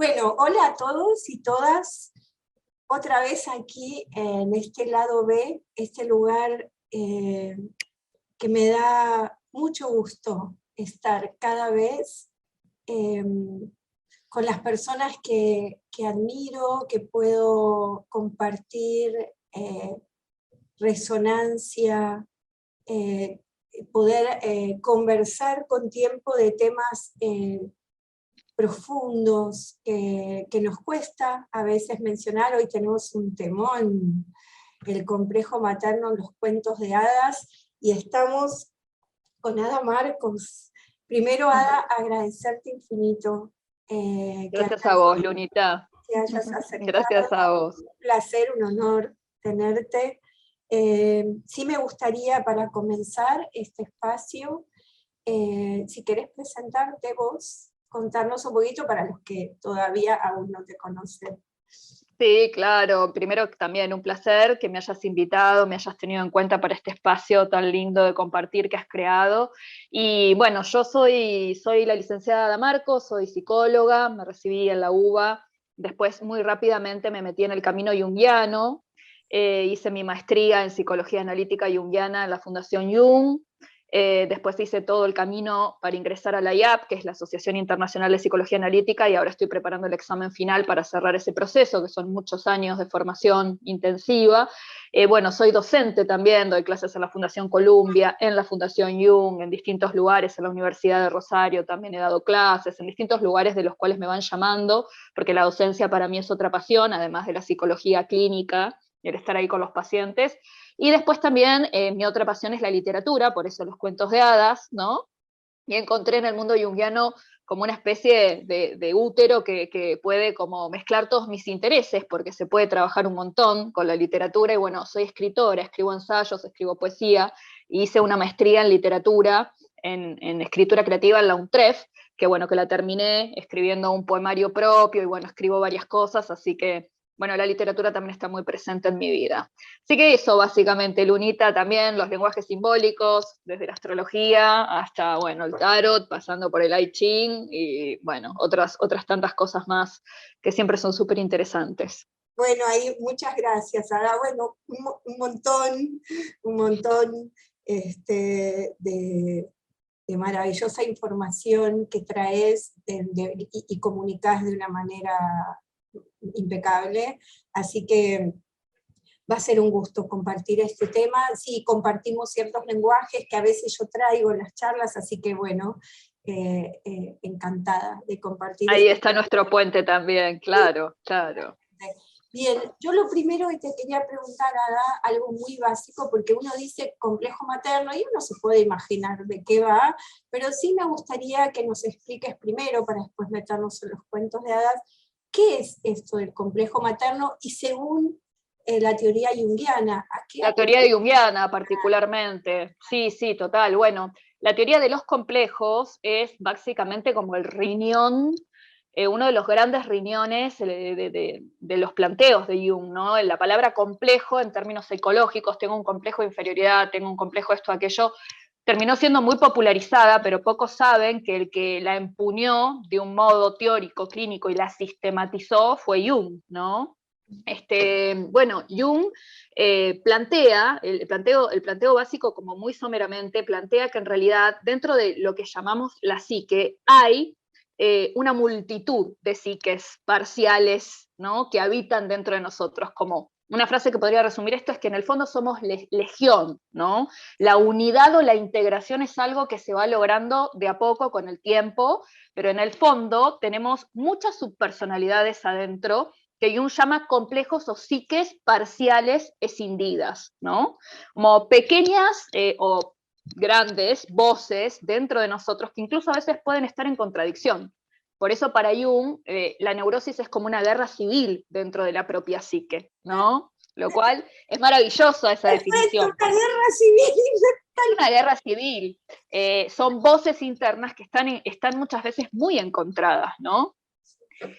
Bueno, hola a todos y todas. Otra vez aquí en este lado B, este lugar que me da mucho gusto estar cada vez eh, con las personas que admiro, que puedo compartir resonancia, eh, poder conversar con tiempo de temas profundos que nos cuesta a veces mencionar. Hoy tenemos un temón, el complejo materno en los cuentos de hadas, y estamos con Ada Marcos. Primero, Ada, agradecerte infinito Gracias a vos, Lunita. que hayas aceptado. Gracias a vos. Un placer, un honor tenerte. Sí me gustaría, para comenzar este espacio, si querés presentarte vos, contarnos un poquito para los que todavía aún no te conocen. Sí, claro. Primero también un placer que me hayas invitado, me hayas tenido en cuenta para este espacio tan lindo de compartir que has creado. Y bueno, yo soy la licenciada Ada Marcos, soy psicóloga, me recibí en la UBA, después muy rápidamente me metí en el camino junguiano, hice mi maestría en psicología analítica junguiana en la Fundación Jung. Después hice todo el camino para ingresar a la IAP, que es la Asociación Internacional de Psicología Analítica, y ahora estoy preparando el examen final para cerrar ese proceso, que son muchos años de formación intensiva. Bueno, soy docente también, doy clases en la Fundación Columbia, en la Fundación Jung, en distintos lugares, en la Universidad de Rosario también he dado clases, en distintos lugares de los cuales me van llamando, porque la docencia para mí es otra pasión, además de la psicología clínica, el estar ahí con los pacientes. Y después también mi otra pasión es la literatura, por eso los cuentos de hadas, ¿no? Y encontré en el mundo junguiano como una especie de útero que puede como mezclar todos mis intereses, porque se puede trabajar un montón con la literatura, y bueno, soy escritora, escribo ensayos, escribo poesía, y hice una maestría en literatura, en escritura creativa en la UNTREF, que bueno, que la terminé escribiendo un poemario propio, y bueno, escribo varias cosas, así que bueno, la literatura también está muy presente en mi vida. Así que eso, básicamente, Lunita, también los lenguajes simbólicos, desde la astrología hasta, bueno, el tarot, pasando por el I Ching, y, bueno, otras tantas cosas más que siempre son súper interesantes. Bueno, ahí muchas gracias, Ada. Bueno, un montón de maravillosa información que traes y comunicas de una manera impecable, así que va a ser un gusto compartir este tema. Sí, compartimos ciertos lenguajes que a veces yo traigo en las charlas, así que bueno, encantada de compartir. Ahí está nuestro puente también, claro, claro. Bien, yo lo primero que te quería preguntar, Ada, algo muy básico, porque uno dice complejo materno y uno se puede imaginar de qué va, pero sí me gustaría que nos expliques primero, para después meternos en los cuentos de hadas, qué es esto del complejo materno y según la teoría junguiana. La teoría junguiana particularmente, sí, total. Bueno, la teoría de los complejos es básicamente como el riñón, uno de los grandes riñones de los planteos de Jung, ¿no? La palabra complejo en términos psicológicos, tengo un complejo de inferioridad, tengo un complejo esto, aquello, terminó siendo muy popularizada, pero pocos saben que el que la empuñó de un modo teórico, clínico y la sistematizó fue Jung, ¿no? Bueno, Jung plantea, el planteo básico, como muy someramente, plantea que en realidad dentro de lo que llamamos la psique hay una multitud de psiques parciales, ¿no?, que habitan dentro de nosotros. Como una frase que podría resumir esto es que en el fondo somos legión, ¿no? La unidad o la integración es algo que se va logrando de a poco con el tiempo, pero en el fondo tenemos muchas subpersonalidades adentro que Jung llama complejos o psiques parciales escindidas, ¿no? Como pequeñas o grandes voces dentro de nosotros que incluso a veces pueden estar en contradicción. Por eso para Jung la neurosis es como una guerra civil dentro de la propia psique, ¿no? Lo cual es maravillosa esa definición. Una guerra civil. Una guerra civil. Son voces internas que están muchas veces muy encontradas, ¿no?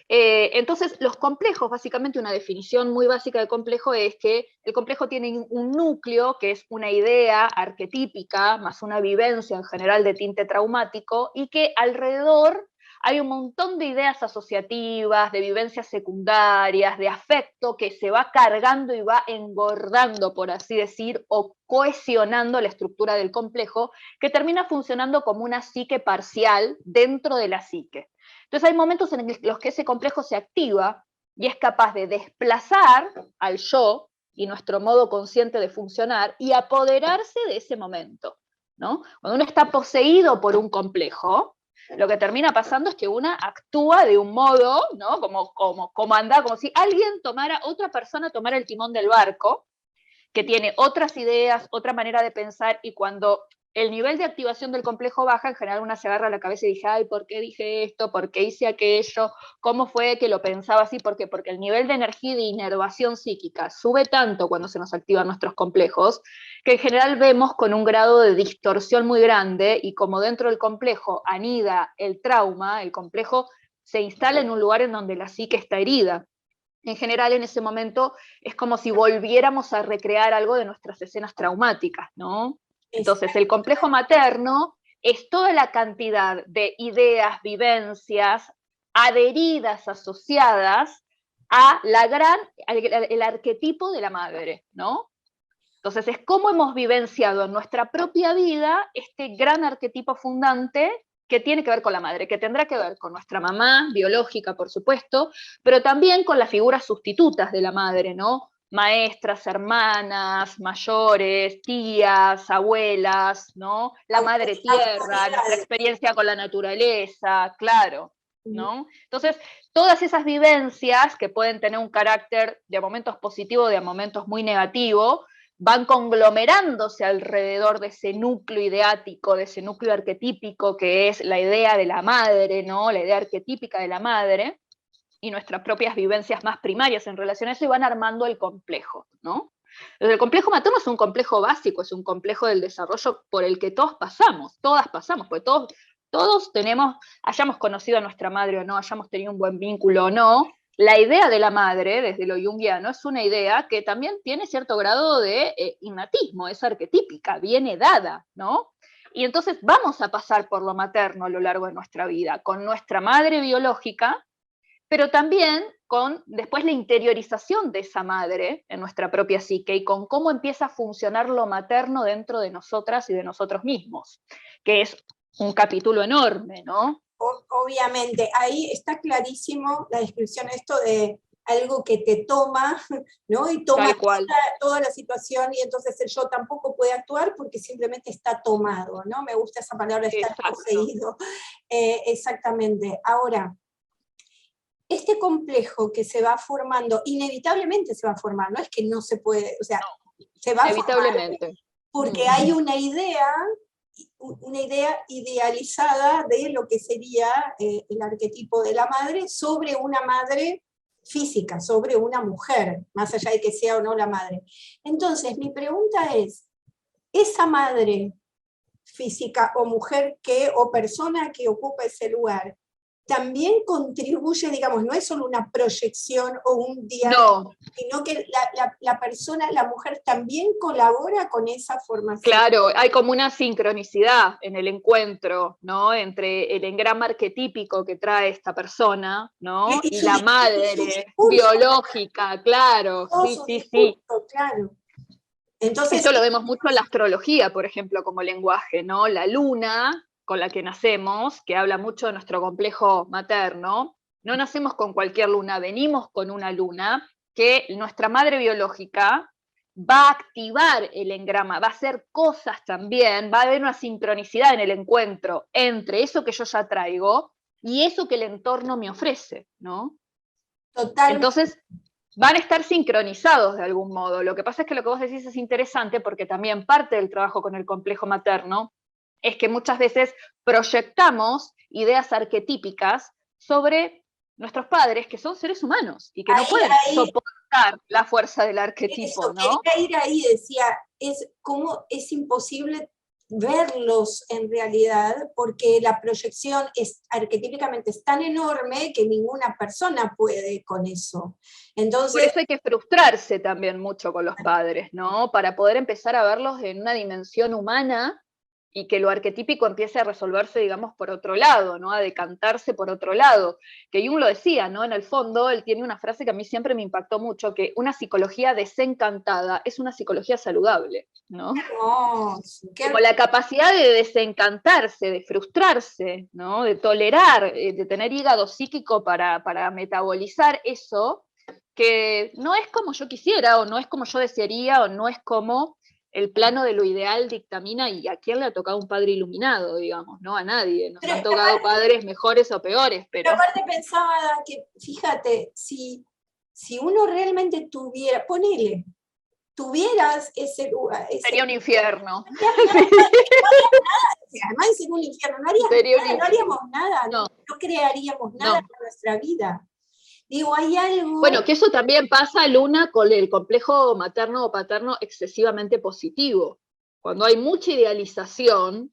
Entonces, los complejos, básicamente una definición muy básica de complejo es que el complejo tiene un núcleo, que es una idea arquetípica, más una vivencia en general de tinte traumático, y que alrededor hay un montón de ideas asociativas, de vivencias secundarias, de afecto que se va cargando y va engordando, por así decir, o cohesionando la estructura del complejo, que termina funcionando como una psique parcial dentro de la psique. Entonces hay momentos en los que ese complejo se activa y es capaz de desplazar al yo y nuestro modo consciente de funcionar y apoderarse de ese momento, ¿no? Cuando uno está poseído por un complejo, lo que termina pasando es que una actúa de un modo, ¿no? Como comandar, como si otra persona tomara el timón del barco, que tiene otras ideas, otra manera de pensar, y cuando el nivel de activación del complejo baja, en general una se agarra a la cabeza y dice, ay, ¿por qué dije esto? ¿Por qué hice aquello? ¿Cómo fue que lo pensaba así? ¿Por qué? Porque el nivel de energía y de inervación psíquica sube tanto cuando se nos activan nuestros complejos, que en general vemos con un grado de distorsión muy grande, y como dentro del complejo anida el trauma, el complejo se instala en un lugar en donde la psique está herida. En general, en ese momento, es como si volviéramos a recrear algo de nuestras escenas traumáticas, ¿no? Entonces, el complejo materno es toda la cantidad de ideas, vivencias, adheridas, asociadas a el arquetipo de la madre, ¿no? Entonces, es cómo hemos vivenciado en nuestra propia vida este gran arquetipo fundante que tiene que ver con la madre, que tendrá que ver con nuestra mamá biológica, por supuesto, pero también con las figuras sustitutas de la madre, ¿no? Maestras, hermanas, mayores, tías, abuelas, ¿no? La madre tierra, nuestra experiencia con la naturaleza, claro, ¿no? Entonces, todas esas vivencias que pueden tener un carácter de momentos positivo, de momentos muy negativo, van conglomerándose alrededor de ese núcleo ideático, de ese núcleo arquetípico que es la idea de la madre, ¿no? La idea arquetípica de la madre, y nuestras propias vivencias más primarias en relación a eso, y van armando el complejo, ¿no? El complejo materno es un complejo básico, es un complejo del desarrollo por el que todos pasamos, todas pasamos, porque todos tenemos, hayamos conocido a nuestra madre o no, hayamos tenido un buen vínculo o no, la idea de la madre, desde lo junguiano, es una idea que también tiene cierto grado de innatismo, es arquetípica, viene dada, ¿no? Y entonces vamos a pasar por lo materno a lo largo de nuestra vida, con nuestra madre biológica, pero también con después la interiorización de esa madre en nuestra propia psique y con cómo empieza a funcionar lo materno dentro de nosotras y de nosotros mismos, que es un capítulo enorme, ¿no? Obviamente, ahí está clarísimo la descripción, esto de algo que te toma, ¿no? Y toma toda la situación, y entonces el yo tampoco puede actuar porque simplemente está tomado, ¿no? Me gusta esa palabra, estar poseído. Exactamente. Ahora, este complejo que se va formando, inevitablemente se va a formar, no es que no se puede, o sea, se va a formar porque hay una idea idealizada de lo que sería el arquetipo de la madre sobre una madre física, sobre una mujer, más allá de que sea o no la madre. Entonces, mi pregunta es, esa madre física o mujer o persona que ocupa ese lugar, también contribuye, digamos, no es solo una proyección o un diálogo, sino que la persona, la mujer también colabora con esa formación. Claro, hay como una sincronicidad en el encuentro, ¿no? Entre el engrama arquetípico que trae esta persona, ¿no? Y la madre biológica, claro, sí. Claro. Entonces, esto lo vemos mucho en la astrología, por ejemplo, como lenguaje, ¿no? La luna con la que nacemos, que habla mucho de nuestro complejo materno, no nacemos con cualquier luna, venimos con una luna que nuestra madre biológica va a activar el engrama, va a hacer cosas también, va a haber una sincronicidad en el encuentro entre eso que yo ya traigo y eso que el entorno me ofrece, ¿no? Totalmente. Entonces, van a estar sincronizados de algún modo. Lo que pasa es que lo que vos decís es interesante porque también parte del trabajo con el complejo materno es que muchas veces proyectamos ideas arquetípicas sobre nuestros padres, que son seres humanos y que no pueden soportar la fuerza del arquetipo, ¿no? Quería ir ahí, decía, cómo es imposible verlos en realidad, porque la proyección arquetípicamente es tan enorme que ninguna persona puede con eso. Entonces, por eso hay que frustrarse también mucho con los padres, ¿no? Para poder empezar a verlos en una dimensión humana y que lo arquetípico empiece a resolverse, digamos, por otro lado, ¿no? A decantarse por otro lado. Que Jung lo decía, ¿no? En el fondo, él tiene una frase que a mí siempre me impactó mucho, que una psicología desencantada es una psicología saludable, ¿no? Oh, Como la capacidad de desencantarse, de frustrarse, ¿no? De tolerar, de tener hígado psíquico para metabolizar eso, que no es como yo quisiera, o no es como yo desearía, o no es como el plano de lo ideal dictamina, y a quién le ha tocado un padre iluminado, digamos, ¿no? A nadie. Nos pero han tocado padres mejores o peores, pero... aparte pensaba que, fíjate, si uno realmente tuviera, ponele, tuvieras ese lugar, Sería un infierno. además de ser un infierno, no haríamos nada, no, no crearíamos nada no. en nuestra vida. Digo, hay algo... Bueno, que eso también pasa, Luna, con el complejo materno o paterno excesivamente positivo. Cuando hay mucha idealización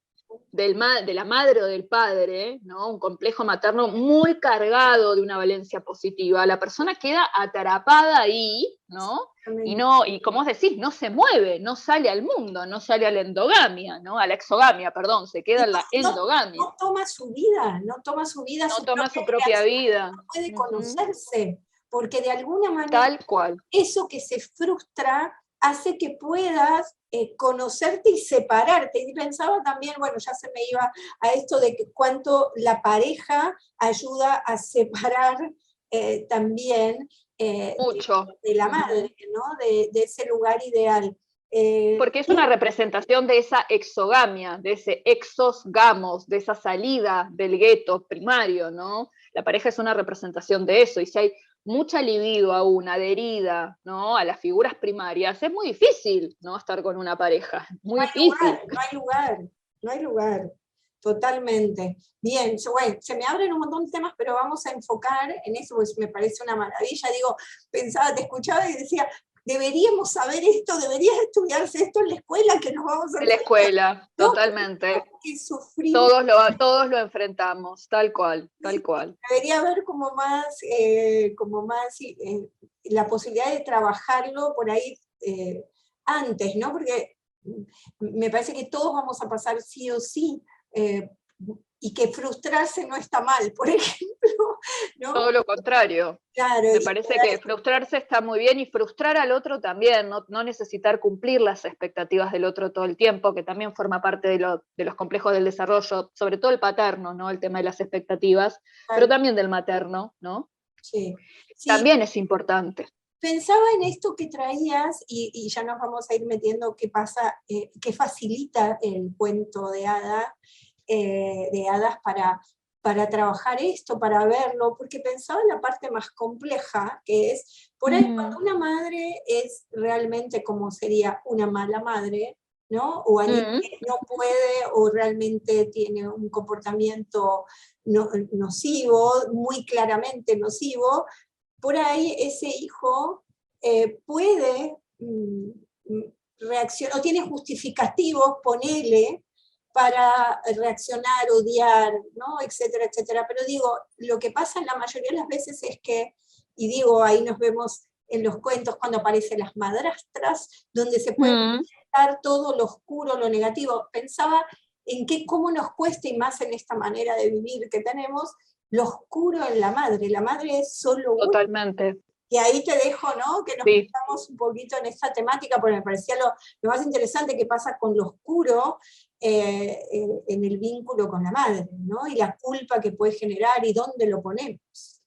de la madre o del padre, ¿no? Un complejo materno muy cargado de una valencia positiva, la persona queda atrapada ahí, ¿no? Y como vos decís, no se mueve, no sale al mundo, no sale a la endogamia, ¿no? A la exogamia, perdón, se queda en la endogamia. No toma su vida, no toma su vida, no toma su propia vida. no puede conocerse, porque de alguna manera Tal cual. eso que se frustra hace que puedas conocerte y separarte. Y pensaba también, bueno, ya se me iba a esto de que cuánto la pareja ayuda a separar también Mucho. de la madre, ¿no? De ese lugar ideal. Porque es una representación de esa exogamia, de ese exosgamos, de esa salida del gueto primario, ¿no? La pareja es una representación de eso, y si hay mucha libido aún adherida, ¿no? A las figuras primarias, es muy difícil, ¿no? Estar con una pareja, muy difícil. No hay lugar, totalmente. Bien, bueno, se me abren un montón de temas, pero vamos a enfocar en eso, pues me parece una maravilla. Digo, pensaba, te escuchaba y decía, deberíamos saber esto, debería estudiarse esto en la escuela, que nos vamos a... En la escuela, ¿no? totalmente. Que sufrimos. Todos lo enfrentamos, tal cual, tal cual. Debería haber como más la posibilidad de trabajarlo por ahí antes, ¿no? Porque me parece que todos vamos a pasar sí o sí, y que frustrarse no está mal, por ejemplo, ¿no? Todo lo contrario. Claro, me parece que frustrarse está muy bien, y frustrar al otro también, no necesitar cumplir las expectativas del otro todo el tiempo, que también forma parte de los complejos del desarrollo, sobre todo el paterno, ¿no? El tema de las expectativas, pero también del materno, ¿no? Sí. También es importante. Pensaba en esto que traías, y ya nos vamos a ir metiendo qué pasa, qué facilita el cuento de hadas para trabajar esto, para verlo, porque pensaba en la parte más compleja, que es, por ahí cuando una madre es realmente como sería una mala madre, ¿no? O alguien que no puede o realmente tiene un comportamiento nocivo, muy claramente nocivo, por ahí ese hijo puede reaccionar, o tiene justificativos, ponele, para reaccionar, odiar, ¿no? Etcétera, etcétera. Pero digo, lo que pasa en la mayoría de las veces es que, y digo, ahí nos vemos en los cuentos cuando aparecen las madrastras, donde se puede proyectar todo lo oscuro, lo negativo. Pensaba en cómo nos cuesta, y más en esta manera de vivir que tenemos, lo oscuro en la madre es solo uno. Totalmente. Y ahí te dejo, ¿no? Que nos metamos un poquito en esta temática, porque me parecía lo más interesante que pasa con lo oscuro en el vínculo con la madre, ¿no? Y la culpa que puede generar y dónde lo ponemos.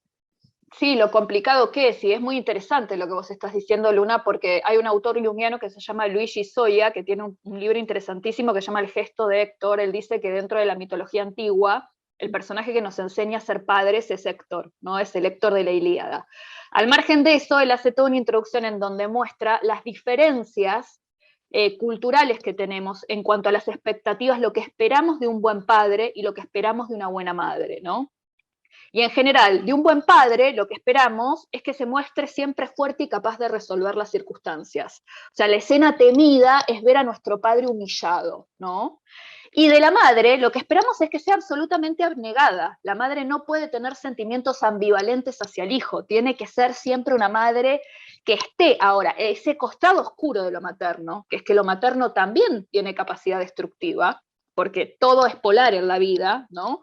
Sí, lo complicado que es, y es muy interesante lo que vos estás diciendo, Luna, porque hay un autor junguiano que se llama Luigi Soia, que tiene un libro interesantísimo que se llama El gesto de Héctor. Él dice que dentro de la mitología antigua, el personaje que nos enseña a ser padres es Héctor, ¿no? Es el Héctor de la Ilíada. Al margen de eso, él hace toda una introducción en donde muestra las diferencias culturales que tenemos en cuanto a las expectativas, lo que esperamos de un buen padre y lo que esperamos de una buena madre, ¿no? Y en general, de un buen padre, lo que esperamos es que se muestre siempre fuerte y capaz de resolver las circunstancias. O sea, la escena temida es ver a nuestro padre humillado, ¿no? Y de la madre, lo que esperamos es que sea absolutamente abnegada. La madre no puede tener sentimientos ambivalentes hacia el hijo, tiene que ser siempre una madre que esté. Ahora, ese costado oscuro de lo materno, que es que lo materno también tiene capacidad destructiva, porque todo es polar en la vida, ¿no?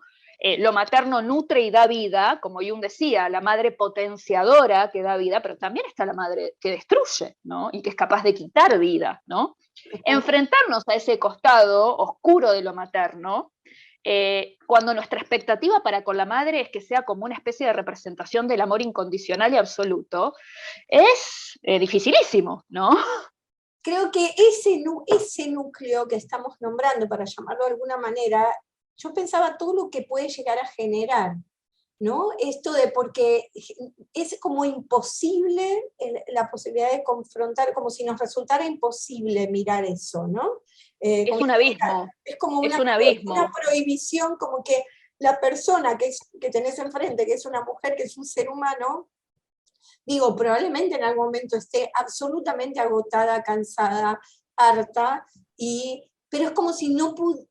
Lo materno nutre y da vida, como Jung decía, la madre potenciadora que da vida, pero también está la madre que destruye, ¿no? Y que es capaz de quitar vida, ¿no? Enfrentarnos a ese costado oscuro de lo materno, cuando nuestra expectativa para con la madre es que sea como una especie de representación del amor incondicional y absoluto, es dificilísimo, ¿no? Creo que ese núcleo que estamos nombrando, para llamarlo de alguna manera, yo pensaba todo lo que puede llegar a generar, ¿no? Esto de porque es como imposible la posibilidad de confrontar, como si nos resultara imposible mirar eso, ¿no? Es un abismo. Es como es una un abismo. prohibición, como que la persona que tenés enfrente, que es una mujer, que es un ser humano, digo, probablemente en algún momento esté absolutamente agotada, cansada, harta, pero es como si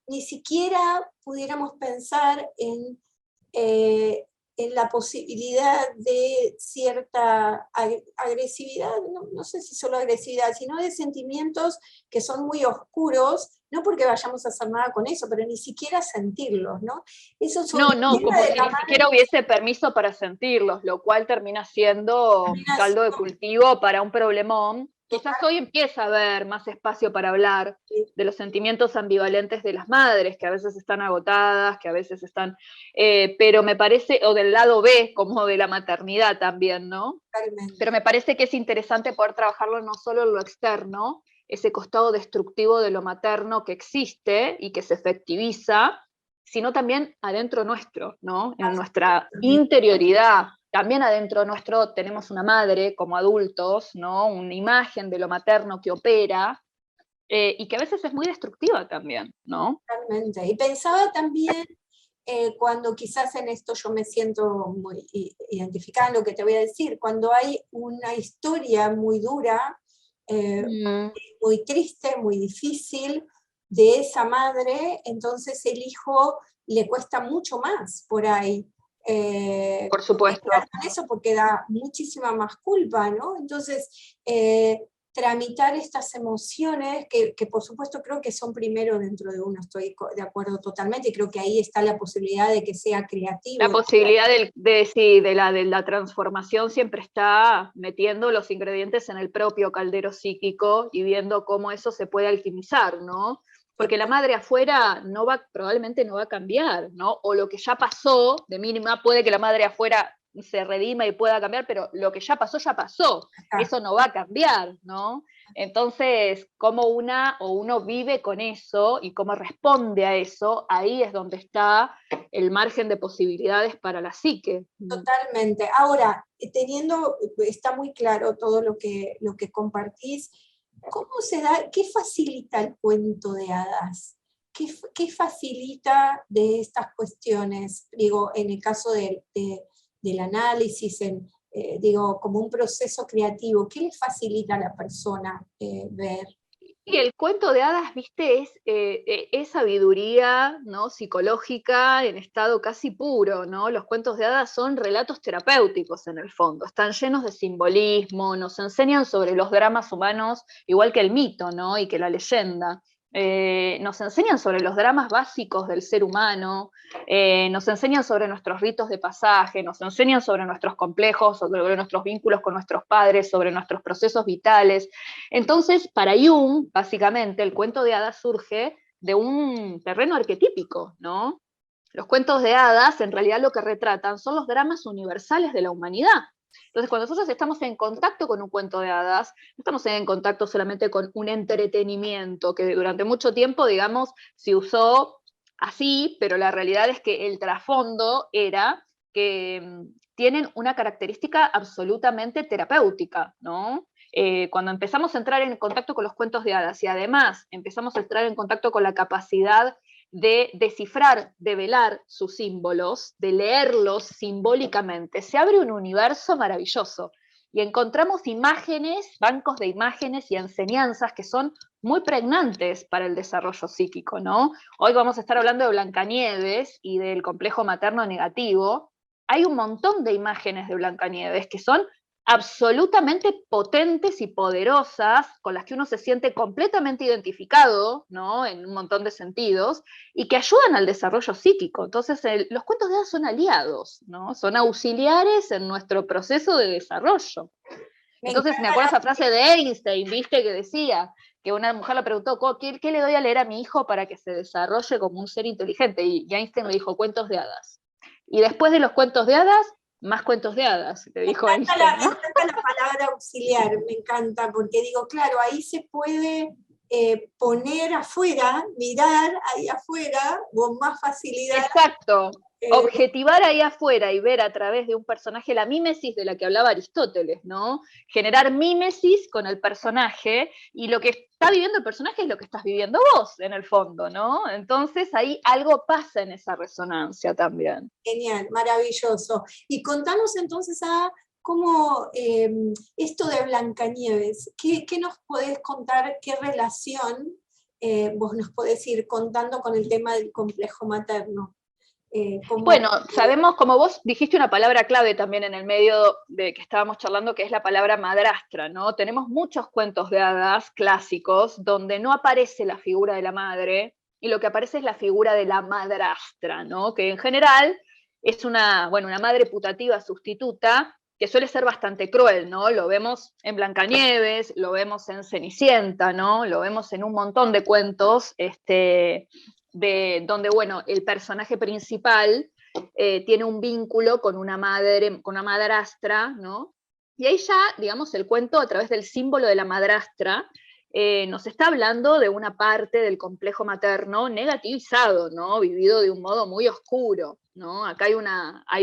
ni siquiera pudiéramos pensar en la posibilidad de cierta agresividad, no sé si solo agresividad, sino de sentimientos que son muy oscuros, no porque vayamos a hacer nada con eso, pero ni siquiera sentirlos, ¿no? Eso sobre No, como si ni siquiera hubiese permiso para sentirlos, lo cual termina siendo caldo de cultivo para un problemón. Quizás hoy empieza a haber más espacio para hablar de los sentimientos ambivalentes de las madres, que a veces están agotadas, que a veces están, pero me parece, o del lado B, como de la maternidad también, ¿no? Pero me parece que es interesante poder trabajarlo no solo en lo externo, ese costado destructivo de lo materno que existe y que se efectiviza, sino también adentro nuestro, ¿no? En nuestra interioridad. También adentro nuestro tenemos una madre como adultos, ¿no? Una imagen de lo materno que opera, y que a veces es muy destructiva también, ¿no? Totalmente. Y pensaba también, cuando quizás en esto yo me siento muy identificada en lo que te voy a decir, cuando hay una historia muy dura, muy triste, muy difícil, de esa madre, entonces el hijo le cuesta mucho más por ahí. Por supuesto. Con eso porque da muchísima más culpa, ¿no? Entonces, tramitar estas emociones, que por supuesto creo que son primero dentro de uno, estoy de acuerdo totalmente, y creo que ahí está la posibilidad de que sea creativo. La posibilidad de la transformación siempre está metiendo los ingredientes en el propio caldero psíquico y viendo cómo eso se puede alquimizar, ¿no? Porque la madre afuera probablemente no va a cambiar, ¿no? O lo que ya pasó, de mínima, puede que la madre afuera se redima y pueda cambiar, pero lo que ya pasó, eso no va a cambiar, ¿no? Entonces, cómo uno vive con eso y cómo responde a eso, ahí es donde está el margen de posibilidades para la psique. Totalmente. Ahora, está muy claro todo lo que compartís. ¿Cómo se da, qué facilita el cuento de hadas? ¿Qué facilita de estas cuestiones? Digo, en el caso del análisis, digo, como un proceso creativo, ¿qué le facilita a la persona ver? Y el cuento de hadas, viste, es sabiduría, ¿no? Psicológica en estado casi puro, ¿no? Los cuentos de hadas son relatos terapéuticos en el fondo, están llenos de simbolismo, nos enseñan sobre los dramas humanos, igual que el mito, ¿no? Y que la leyenda. Nos enseñan sobre los dramas básicos del ser humano, nos enseñan sobre nuestros ritos de pasaje, nos enseñan sobre nuestros complejos, sobre nuestros vínculos con nuestros padres, sobre nuestros procesos vitales. Entonces, para Jung, básicamente, el cuento de hadas surge de un terreno arquetípico, ¿no? Los cuentos de hadas, en realidad, lo que retratan son los dramas universales de la humanidad. Entonces, cuando nosotros estamos en contacto con un cuento de hadas, no estamos en contacto solamente con un entretenimiento que durante mucho tiempo, digamos, se usó así, pero la realidad es que el trasfondo era que tienen una característica absolutamente terapéutica, ¿no? Cuando empezamos a entrar en contacto con los cuentos de hadas y además empezamos a entrar en contacto con la capacidad de descifrar, de velar sus símbolos, de leerlos simbólicamente, se abre un universo maravilloso y encontramos imágenes, bancos de imágenes y enseñanzas que son muy pregnantes para el desarrollo psíquico, ¿no? Hoy vamos a estar hablando de Blancanieves y del complejo materno negativo. Hay un montón de imágenes de Blancanieves que son absolutamente potentes y poderosas, con las que uno se siente completamente identificado, ¿no? En un montón de sentidos, y que ayudan al desarrollo psíquico. Entonces, los cuentos de hadas son aliados, ¿no? Son auxiliares en nuestro proceso de desarrollo. Me Entonces, me encanta acuerdo esa frase de Einstein, ¿viste? Que decía que una mujer le preguntó, ¿qué le doy a leer a mi hijo para que se desarrolle como un ser inteligente? Y Einstein le dijo, cuentos de hadas. Y después de los cuentos de hadas, más cuentos de hadas, le dijo Einstein, me ¿no? encanta la palabra auxiliar, me encanta, porque digo, claro, ahí se puede poner afuera, mirar ahí afuera, con más facilidad. Exacto. Objetivar ahí afuera y ver a través de un personaje la mímesis de la que hablaba Aristóteles, ¿no? Generar mímesis con el personaje, y lo que está viviendo el personaje es lo que estás viviendo vos, en el fondo, ¿no? Entonces ahí algo pasa en esa resonancia también. Genial, maravilloso. Y contanos entonces a cómo esto de Blancanieves, ¿qué nos podés contar, qué relación vos nos podés ir contando con el tema del complejo materno? Bueno, sabemos, como vos dijiste una palabra clave también en el medio de que estábamos charlando, que es la palabra madrastra, ¿no? Tenemos muchos cuentos de hadas clásicos donde no aparece la figura de la madre, y lo que aparece es la figura de la madrastra, ¿no? Que en general es una madre putativa sustituta, que suele ser bastante cruel, ¿no? Lo vemos en Blancanieves, lo vemos en Cenicienta, ¿no? Lo vemos en un montón de cuentos, donde, bueno, el personaje principal tiene un vínculo con una madre, con una madrastra, ¿no? Y ahí ya, digamos, el cuento a través del símbolo de la madrastra nos está hablando de una parte del complejo materno negativizado, ¿no? Vivido de un modo muy oscuro, ¿no? Acá hay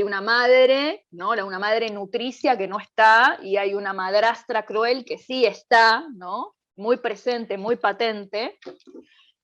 una madre, ¿no? Una madre nutricia que no está, y hay una madrastra cruel que sí está, ¿no? Muy presente, muy patente.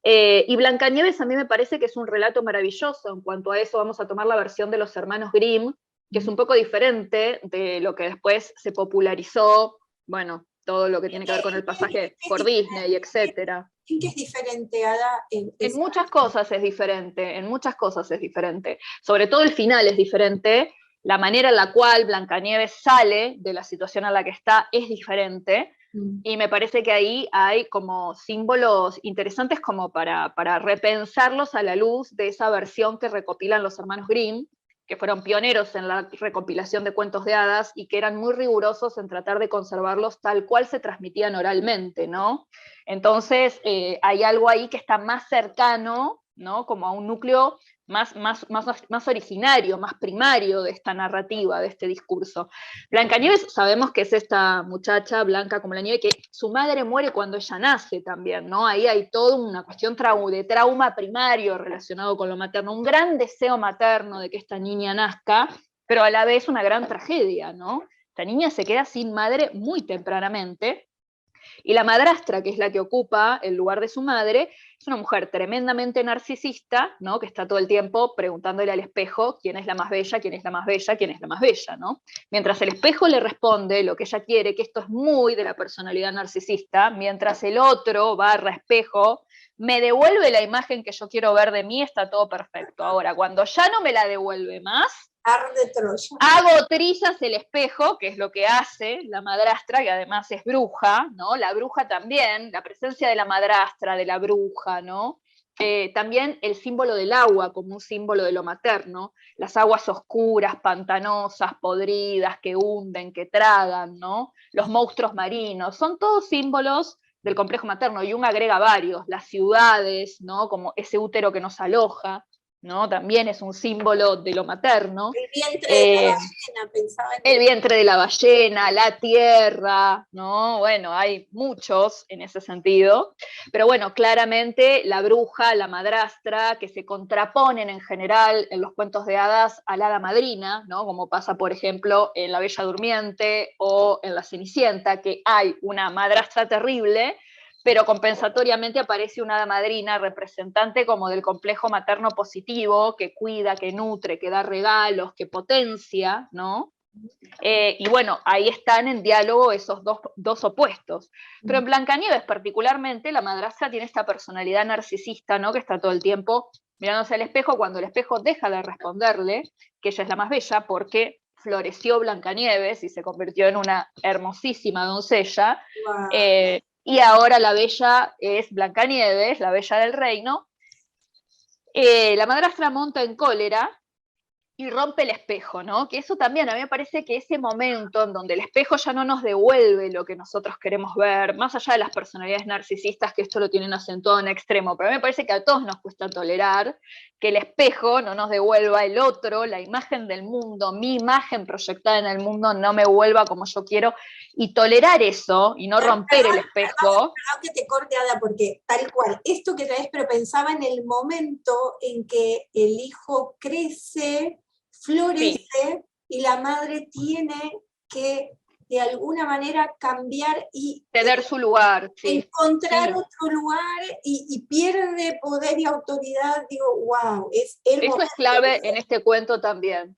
Y Blancanieves a mí me parece que es un relato maravilloso. En cuanto a eso, vamos a tomar la versión de los hermanos Grimm, que es un poco diferente de lo que después se popularizó, bueno, todo lo que tiene que ver con el pasaje por Disney, etc. ¿En qué es diferente, Ada? En muchas cosas es diferente, en muchas cosas es diferente. Sobre todo el final es diferente, la manera en la cual Blancanieves sale de la situación en la que está es diferente, y me parece que ahí hay como símbolos interesantes como para repensarlos a la luz de esa versión que recopilan los hermanos Grimm, que fueron pioneros en la recopilación de cuentos de hadas y que eran muy rigurosos en tratar de conservarlos tal cual se transmitían oralmente, ¿no? Entonces, hay algo ahí que está más cercano, ¿no? Como a un núcleo más originario, más primario de esta narrativa, de este discurso. Blancanieves sabemos que es esta muchacha blanca como la nieve, que su madre muere cuando ella nace también, ¿no? Ahí hay toda una cuestión de trauma primario relacionado con lo materno, un gran deseo materno de que esta niña nazca, pero a la vez una gran tragedia, ¿no? Esta niña se queda sin madre muy tempranamente, y la madrastra, que es la que ocupa el lugar de su madre, es una mujer tremendamente narcisista, ¿no? Que está todo el tiempo preguntándole al espejo quién es la más bella, quién es la más bella, quién es la más bella, ¿no? Mientras el espejo le responde lo que ella quiere, que esto es muy de la personalidad narcisista, mientras el otro / espejo me devuelve la imagen que yo quiero ver de mí, está todo perfecto. Ahora, cuando ya no me la devuelve más, Arde Troya. hago trizas el espejo, que es lo que hace la madrastra, que además es bruja, ¿no? La bruja también, la presencia de la madrastra, de la bruja, ¿no? También el símbolo del agua como un símbolo de lo materno, las aguas oscuras, pantanosas, podridas, que hunden, que tragan, ¿no? Los monstruos marinos, son todos símbolos del complejo materno, y Jung agrega varios, las ciudades, ¿no? Como ese útero que nos aloja, ¿no? También es un símbolo de lo materno. El vientre de la ballena, pensaba en El vientre de la ballena, la tierra, ¿no? Bueno, hay muchos en ese sentido, pero bueno, claramente la bruja, la madrastra, que se contraponen en general en los cuentos de hadas a la hada madrina, ¿no? Como pasa, por ejemplo, en La Bella Durmiente o en La Cenicienta, que hay una madrastra terrible, pero compensatoriamente aparece una hada madrina representante como del complejo materno positivo, que cuida, que nutre, que da regalos, que potencia, ¿no? Y bueno, ahí están en diálogo esos dos opuestos. Pero en Blancanieves particularmente, la madrastra tiene esta personalidad narcisista, ¿no? Que está todo el tiempo mirándose al espejo, cuando el espejo deja de responderle que ella es la más bella, porque floreció Blancanieves y se convirtió en una hermosísima doncella, Wow. y ahora la bella es Blancanieves, la bella del reino. La madrastra monta en cólera y rompe el espejo, ¿no? Que eso también, a mí me parece que ese momento en donde el espejo ya no nos devuelve lo que nosotros queremos ver, más allá de las personalidades narcisistas que esto lo tienen acentuado en extremo, pero a mí me parece que a todos nos cuesta tolerar que el espejo no nos devuelva el otro, la imagen del mundo, mi imagen proyectada en el mundo no me vuelva como yo quiero, y tolerar eso y no romper el espejo. Perdón que te corte, Ada, porque tal cual, esto que traes, pero pensaba en el momento en que el hijo crece, florece, Sí. y la madre tiene que de alguna manera cambiar y Ceder su lugar, sí. encontrar Sí. otro lugar y pierde poder y autoridad. Digo, wow, es el Eso momento. es clave en este cuento también.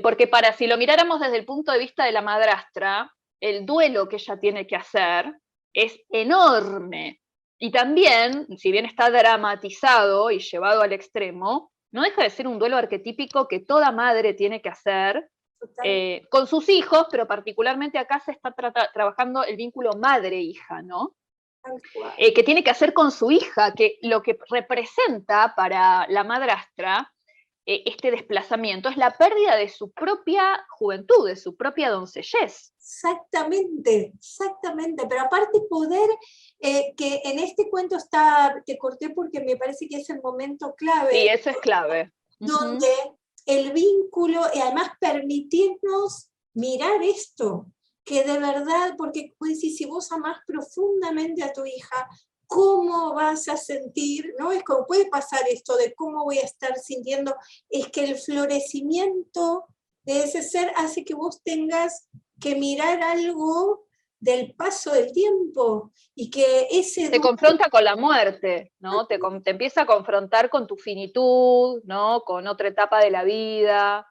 Porque si lo miráramos desde el punto de vista de la madrastra, el duelo que ella tiene que hacer es enorme. Y también, si bien está dramatizado y llevado al extremo, no deja de ser un duelo arquetípico que toda madre tiene que hacer con sus hijos, pero particularmente acá se está trabajando el vínculo madre-hija, ¿no? Que tiene que hacer con su hija, que lo que representa para la madrastra este desplazamiento es la pérdida de su propia juventud, de su propia doncellez. Exactamente, exactamente, pero aparte poder, que en este cuento está, te corté porque me parece que es el momento clave. Sí, eso es clave. Donde el vínculo, y además permitirnos mirar esto, que de verdad, porque pues, si vos amás profundamente a tu hija, ¿cómo vas a sentir? ¿No? Es como puede pasar esto de cómo voy a estar sintiendo, es que el florecimiento de ese ser hace que vos tengas que mirar algo del paso del tiempo y que ese te confronta con la muerte, ¿no? Te empieza a confrontar con tu finitud, ¿no? Con otra etapa de la vida.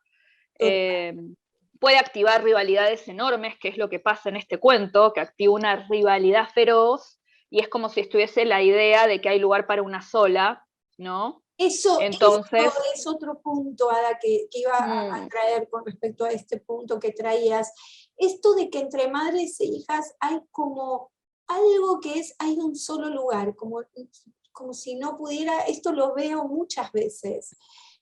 Puede activar rivalidades enormes, que es lo que pasa en este cuento, que activa una rivalidad feroz, y es como si estuviese la idea de que hay lugar para una sola, ¿no? Entonces, eso es otro punto, Ada, que iba a traer con respecto a este punto que traías. Esto de que entre madres e hijas hay como algo que es, hay un solo lugar, como si no pudiera, esto lo veo muchas veces,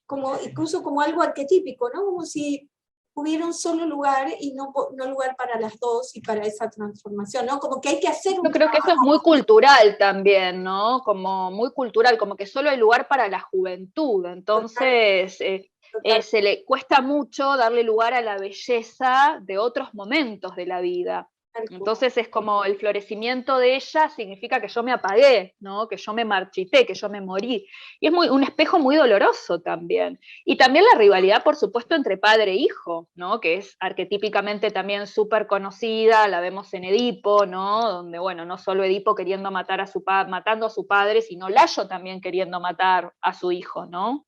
como, incluso como algo arquetípico, ¿no? Como si hubiera un solo lugar y no lugar para las dos y para esa transformación, ¿no? Como que hay que hacer un yo creo que eso es muy cultural también, ¿no? Como muy cultural, como que solo hay lugar para la juventud, entonces se le cuesta mucho darle lugar a la belleza de otros momentos de la vida. Entonces es como el florecimiento de ella significa que yo me apagué, ¿no? Que yo me marchité, que yo me morí. Y es un espejo muy doloroso también. Y también la rivalidad, por supuesto, entre padre e hijo, ¿no? Que es arquetípicamente también súper conocida, la vemos en Edipo, ¿no? Donde, bueno, no solo Edipo queriendo matar matando a su padre, sino Layo también queriendo matar a su hijo, ¿no?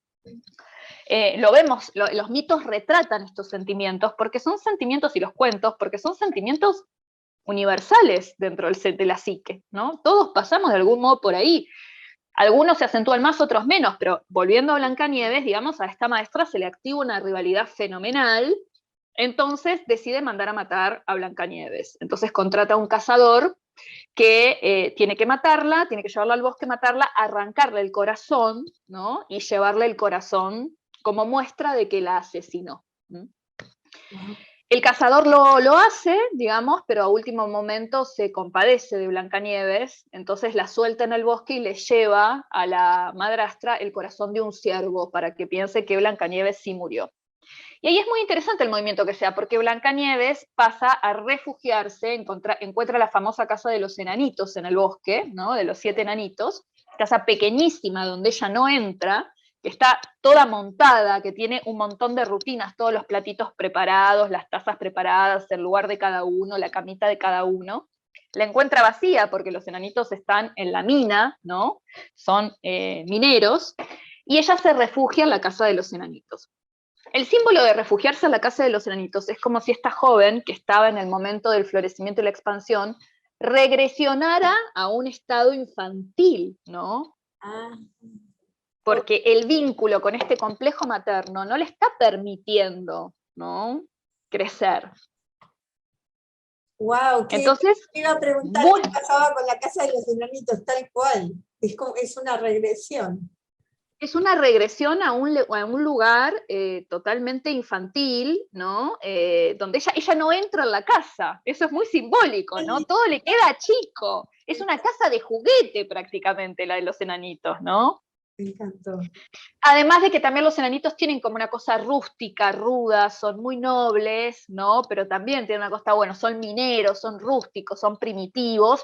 Lo vemos, los mitos retratan estos sentimientos, porque son sentimientos, y los cuentos, porque son sentimientos universales dentro de la psique, ¿no? Todos pasamos de algún modo por ahí. Algunos se acentúan más, otros menos, pero volviendo a Blancanieves, digamos, a esta maestra se le activa una rivalidad fenomenal, entonces decide mandar a matar a Blancanieves. Entonces contrata a un cazador que tiene que matarla, tiene que llevarla al bosque, matarla, arrancarle el corazón, ¿no? Y llevarle el corazón como muestra de que la asesinó. El cazador lo hace, digamos, pero a último momento se compadece de Blancanieves, entonces la suelta en el bosque y le lleva a la madrastra el corazón de un ciervo para que piense que Blancanieves sí murió. Y ahí es muy interesante el movimiento que sea, porque Blancanieves pasa a refugiarse, encuentra la famosa casa de los enanitos en el bosque, ¿no? De los 7 enanitos, casa pequeñísima donde ella no entra, que está toda montada, que tiene un montón de rutinas, todos los platitos preparados, las tazas preparadas, el lugar de cada uno, la camita de cada uno. La encuentra vacía porque los enanitos están en la mina, ¿no? Son mineros, y ella se refugia en la casa de los enanitos. El símbolo de refugiarse en la casa de los enanitos es como si esta joven, que estaba en el momento del florecimiento y la expansión, regresionara a un estado infantil, ¿no? Porque el vínculo con este complejo materno no le está permitiendo, ¿no? crecer. Wow, Entonces, iba a preguntar qué pasaba con la casa de los enanitos, tal cual. Es una regresión. es una regresión a un lugar totalmente infantil, ¿no? Donde ella no entra en la casa. Eso es muy simbólico, ¿no? Todo le queda chico. Es una casa de juguete prácticamente la de los enanitos, ¿no? Me encantó. Además de que también los enanitos tienen como una cosa rústica, ruda, son muy nobles, ¿no? Pero también tienen una cosa, bueno, son mineros, son rústicos, son primitivos.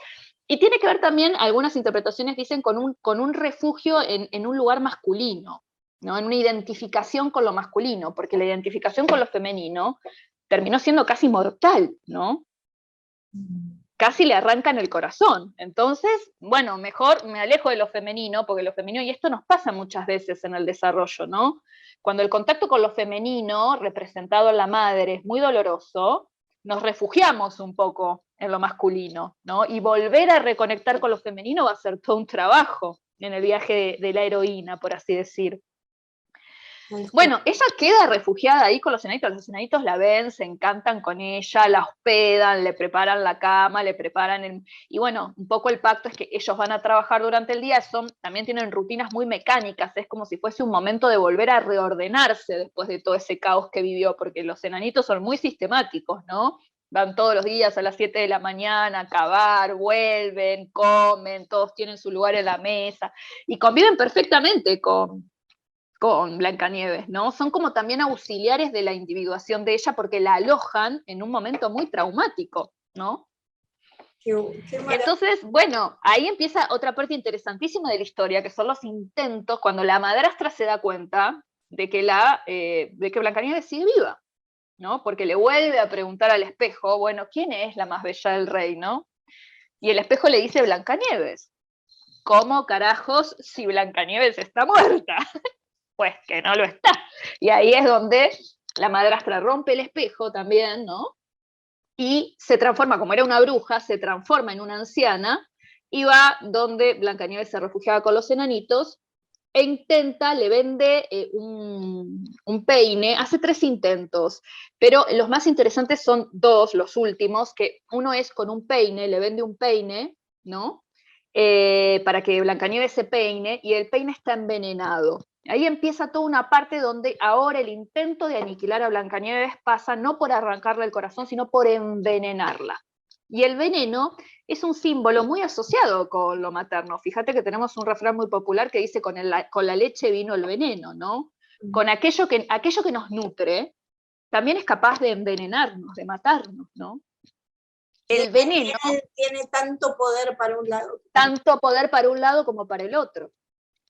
Y tiene que ver también, algunas interpretaciones dicen, con un refugio en un lugar masculino, ¿no? En una identificación con lo masculino, porque la identificación con lo femenino terminó siendo casi mortal, ¿no? Casi le arrancan el corazón. Entonces, bueno, mejor me alejo de lo femenino, porque lo femenino, y esto nos pasa muchas veces en el desarrollo, ¿no? Cuando el contacto con lo femenino, representado en la madre, es muy doloroso, nos refugiamos un poco en lo masculino, ¿no? Y volver a reconectar con lo femenino va a ser todo un trabajo en el viaje de la heroína, por así decir. Bueno, ella queda refugiada ahí con los enanitos la ven, se encantan con ella, la hospedan, le preparan la cama, le preparan y bueno, un poco el pacto es que ellos van a trabajar durante el día, también tienen rutinas muy mecánicas, es como si fuese un momento de volver a reordenarse después de todo ese caos que vivió, porque los enanitos son muy sistemáticos, ¿no? Van todos los días a las 7 de la mañana a cavar, vuelven, comen, todos tienen su lugar en la mesa, y conviven perfectamente con Blancanieves, ¿no? Son como también auxiliares de la individuación de ella porque la alojan en un momento muy traumático, ¿no? Qué Entonces, bueno, ahí empieza otra parte interesantísima de la historia, que son los intentos cuando la madrastra se da cuenta de que Blancanieves sigue viva, ¿no? Porque le vuelve a preguntar al espejo, bueno, ¿quién es la más bella del reino? Y el espejo le dice Blancanieves. ¿Cómo carajos si Blancanieves está muerta? Pues que no lo está. Y ahí es donde la madrastra rompe el espejo también, ¿no? Y se transforma, como era una bruja, se transforma en una anciana y va donde Blancanieves se refugiaba con los enanitos e intenta, le vende un peine, hace 3 intentos, pero los más interesantes son 2, los últimos, que uno es con un peine, le vende un peine, ¿no? Para que Blancanieves se peine, y el peine está envenenado. Ahí empieza toda una parte donde ahora el intento de aniquilar a Blancanieves pasa no por arrancarle el corazón, sino por envenenarla. Y el veneno es un símbolo muy asociado con lo materno. Fíjate que tenemos un refrán muy popular que dice: con la leche vino el veneno, ¿no? Con aquello que nos nutre, también es capaz de envenenarnos, de matarnos, ¿no? El veneno tiene tanto poder para un lado. Tanto poder para un lado como para el otro,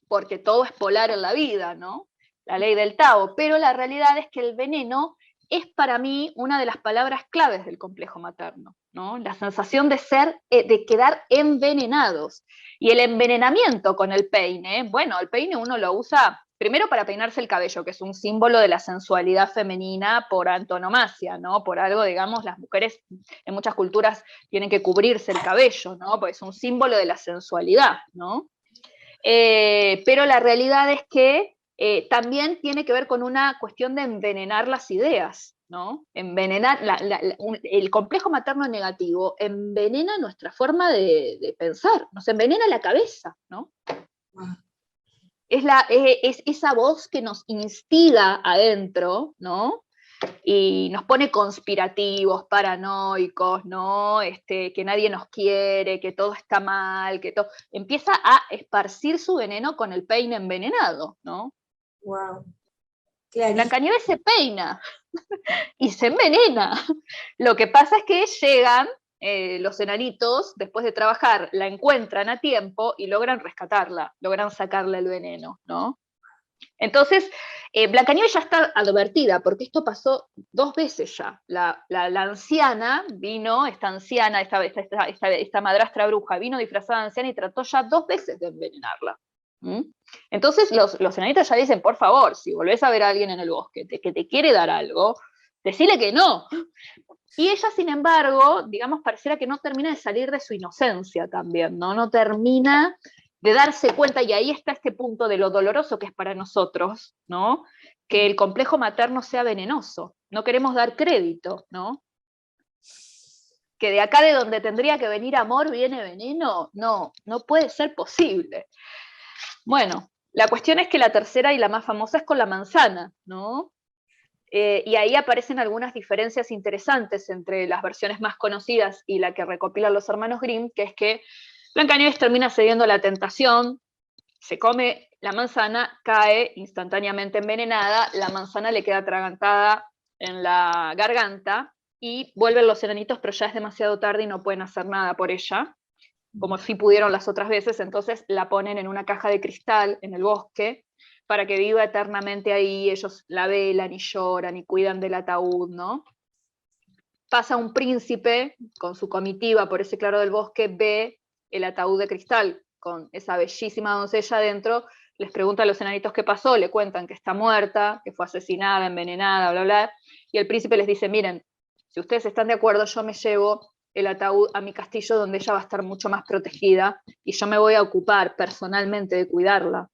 porque todo es polar en la vida, ¿no? La ley del Tao, pero la realidad es que el veneno es para mí una de las palabras claves del complejo materno, ¿no? La sensación de quedar envenenados. Y el envenenamiento con el peine, bueno, el peine uno lo usa primero para peinarse el cabello, que es un símbolo de la sensualidad femenina por antonomasia, ¿no? Por algo, digamos, las mujeres en muchas culturas tienen que cubrirse el cabello, ¿no? Porque es un símbolo de la sensualidad, ¿no? Pero la realidad es que también tiene que ver con una cuestión de envenenar las ideas, ¿no? Envenenar, el complejo materno negativo envenena nuestra forma de pensar, nos envenena la cabeza, ¿no? Es esa voz que nos instiga adentro, ¿no? Y nos pone conspirativos, paranoicos, ¿no? Que nadie nos quiere, que todo está mal, que todo. Empieza a esparcir su veneno con el peine envenenado, ¿no? Wow. Blancanieves se peina y se envenena. Lo que pasa es que llegan los enanitos, después de trabajar, la encuentran a tiempo y logran rescatarla, logran sacarle el veneno, ¿no? Entonces, Blancanieves ya está advertida, porque esto pasó 2 veces ya. La anciana vino, esta anciana, esta madrastra bruja, vino disfrazada de anciana y trató ya 2 veces de envenenarla. ¿Mm? Entonces los enanitos ya dicen: por favor, si volvés a ver a alguien en el bosque que te quiere dar algo, decile que no. Y ella, sin embargo, digamos, pareciera que no termina de salir de su inocencia también, ¿no? No termina de darse cuenta, y ahí está este punto de lo doloroso que es para nosotros, ¿no? Que el complejo materno sea venenoso. No queremos dar crédito, ¿no? Que de acá de donde tendría que venir amor viene veneno, no, no puede ser posible. Bueno, la cuestión es que la tercera y la más famosa es con la manzana, ¿no? Y ahí aparecen algunas diferencias interesantes entre las versiones más conocidas y la que recopilan los hermanos Grimm, que es que Blancanieves termina cediendo a la tentación, se come la manzana, cae instantáneamente envenenada, la manzana le queda atragantada en la garganta y vuelven los enanitos, pero ya es demasiado tarde y no pueden hacer nada por ella, como sí pudieron las otras veces, entonces la ponen en una caja de cristal en el bosque para que viva eternamente ahí, ellos la velan y lloran y cuidan del ataúd, ¿no? Pasa un príncipe con su comitiva por ese claro del bosque, ve el ataúd de cristal con esa bellísima doncella adentro, les pregunta a los enanitos qué pasó, le cuentan que está muerta, que fue asesinada, envenenada, bla, bla, y el príncipe les dice, miren, si ustedes están de acuerdo, yo me llevo el ataúd a mi castillo donde ella va a estar mucho más protegida y yo me voy a ocupar personalmente de cuidarla.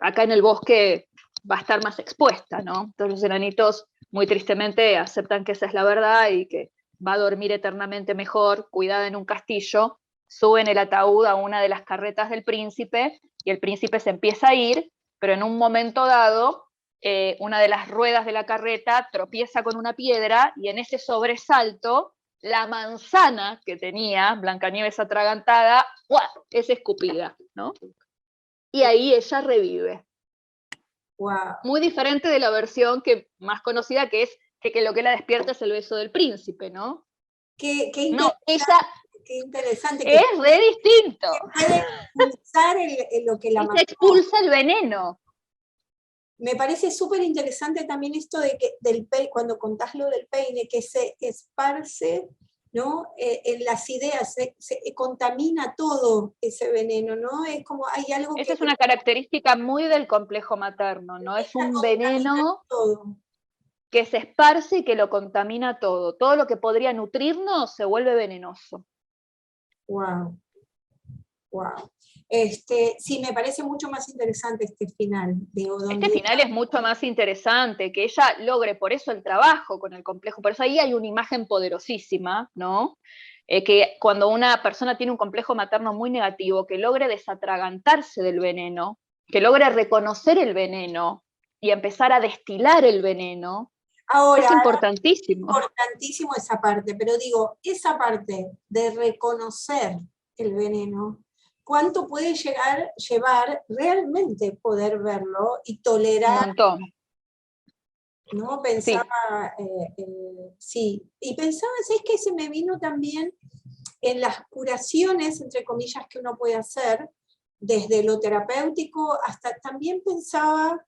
Acá en el bosque va a estar más expuesta, ¿no? Entonces los enanitos muy tristemente aceptan que esa es la verdad y que va a dormir eternamente mejor, cuidada en un castillo, suben el ataúd a una de las carretas del príncipe y el príncipe se empieza a ir, pero en un momento dado una de las ruedas de la carreta tropieza con una piedra y en ese sobresalto la manzana que tenía Blancanieves atragantada ¡buah!, es escupida, ¿no? Y ahí ella revive. Wow. Muy diferente de la versión que más conocida, que es que lo que la despierta es el beso del príncipe, ¿no? Qué No, ella qué interesante. es re distinto. Que puede expulsar lo que la Ella mató. expulsa el veneno. Me parece súper interesante también esto de que cuando contás lo del peine, que se esparce, ¿no? En las ideas, se contamina todo ese veneno, ¿no? Es como hay algo Esa que es una característica muy del complejo materno, ¿no? Es un veneno todo. que se esparce y que lo contamina todo. Todo lo que podría nutrirnos se vuelve venenoso. Wow. Wow. Sí, me parece mucho más interesante este final. Digo, Este final es mucho más interesante, que ella logre, por eso el trabajo con el complejo, por eso ahí hay una imagen poderosísima, ¿no? Que cuando una persona tiene un complejo materno muy negativo, que logre desatragantarse del veneno, que logre reconocer el veneno y empezar a destilar el veneno, Ahora, es importantísimo. importantísimo esa parte, pero digo, esa parte de reconocer el veneno, ¿cuánto puede llevar realmente poder verlo y tolerar? Un montón. ¿No? Pensaba, sí, y pensaba, es que se me vino también en las curaciones, entre comillas, que uno puede hacer, desde lo terapéutico hasta también pensaba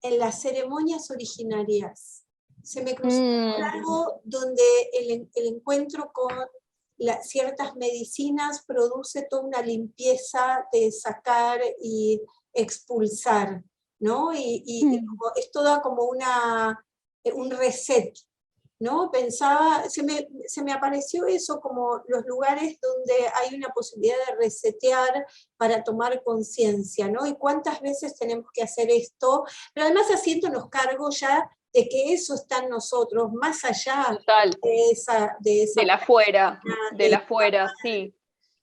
en las ceremonias originarias. Se me cruzó algo donde el encuentro con ciertas medicinas produce toda una limpieza de sacar y expulsar, ¿no? Y es toda como un reset, ¿no? Pensaba, se me apareció eso como los lugares donde hay una posibilidad de resetear para tomar conciencia, ¿no? Y cuántas veces tenemos que hacer esto, pero además haciéndonos cargo ya de que eso está en nosotros, más allá Total. de esa de la afuera, sí.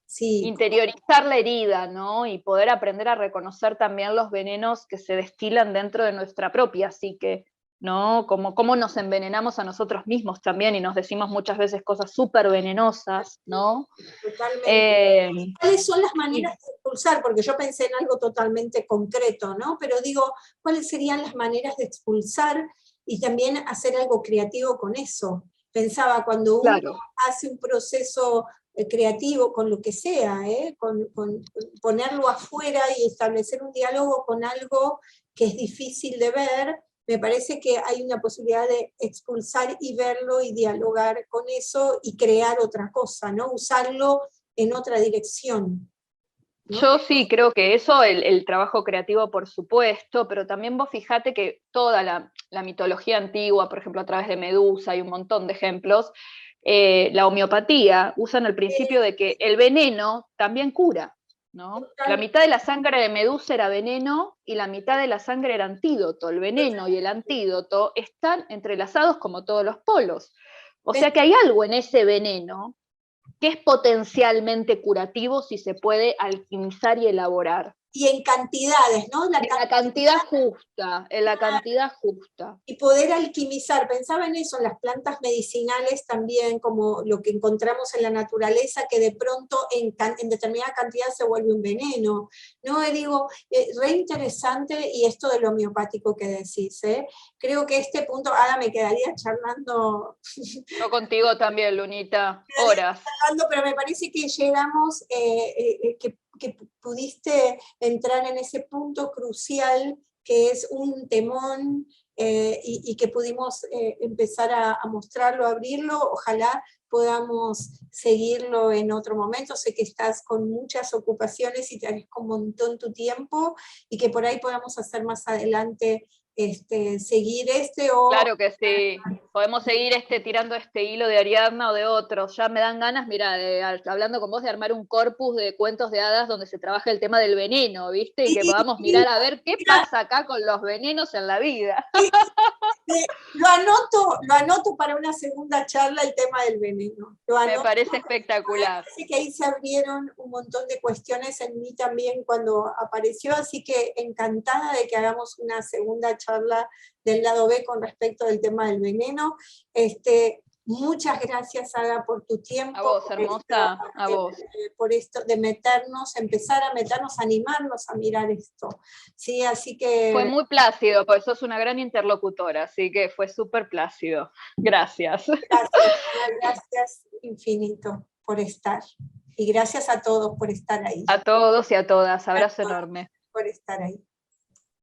Sí. Interiorizar la herida, ¿no? Y poder aprender a reconocer también los venenos que se destilan dentro de nuestra propia psique, ¿no? Como cómo nos envenenamos a nosotros mismos también y nos decimos muchas veces cosas súper venenosas, ¿no? Totalmente. ¿Cuáles son las maneras de expulsar? Porque yo pensé en algo totalmente concreto, ¿no? Pero digo, ¿cuáles serían las maneras de expulsar y también hacer algo creativo con eso? Pensaba, cuando uno hace un proceso creativo con lo que sea, con ponerlo afuera y establecer un diálogo con algo que es difícil de ver, me parece que hay una posibilidad de expulsar y verlo y dialogar con eso y crear otra cosa, ¿no? Usarlo en otra dirección, ¿no? Yo sí creo que eso, el trabajo creativo por supuesto, pero también vos fijate que toda la mitología antigua, por ejemplo a través de Medusa, hay un montón de ejemplos, la homeopatía usan el principio de que el veneno también cura, ¿no? La mitad de la sangre de Medusa era veneno y la mitad de la sangre era antídoto. El veneno y el antídoto están entrelazados como todos los polos. O sea que hay algo en ese veneno que es potencialmente curativo si se puede alquimizar y elaborar. Y en cantidades, ¿no? En la cantidad justa, en la cantidad justa. Y poder alquimizar, pensaba en eso, en las plantas medicinales también, como lo que encontramos en la naturaleza, que de pronto en determinada cantidad se vuelve un veneno, ¿no? Y digo, re interesante, y esto del homeopático que decís, ¿eh? Creo que este punto, ahora me quedaría charlando. Yo contigo también, Lunita, horas. Pero me parece que llegamos, que pudiste entrar en ese punto crucial que es un temón, y que pudimos empezar a mostrarlo, a abrirlo. Ojalá podamos seguirlo en otro momento. Sé que estás con muchas ocupaciones y te agradezco un montón tu tiempo, y que por ahí podamos hacer más adelante, seguir o... Claro que sí, podemos seguir tirando este hilo de Ariadna o de otros. Ya me dan ganas, mira, hablando con vos, de armar un corpus de cuentos de hadas donde se trabaja el tema del veneno, ¿viste? Y que podamos mirar a ver qué pasa acá con los venenos en la vida. Lo anoto para una segunda charla, el tema del veneno. Me parece espectacular. Así que ahí se abrieron un montón de cuestiones en mí también cuando apareció, así que encantada de que hagamos una segunda charla del lado B con respecto del tema del veneno. Muchas gracias, Ada, por tu tiempo. A vos, hermosa, a vos. Por esto de empezar a meternos, animarnos a mirar esto. Sí, así que... Fue muy plácido, porque sos una gran interlocutora, así que fue súper plácido. Gracias. Gracias infinito por estar. Y gracias a todos por estar ahí. A todos y a todas, abrazo enorme. Por estar ahí.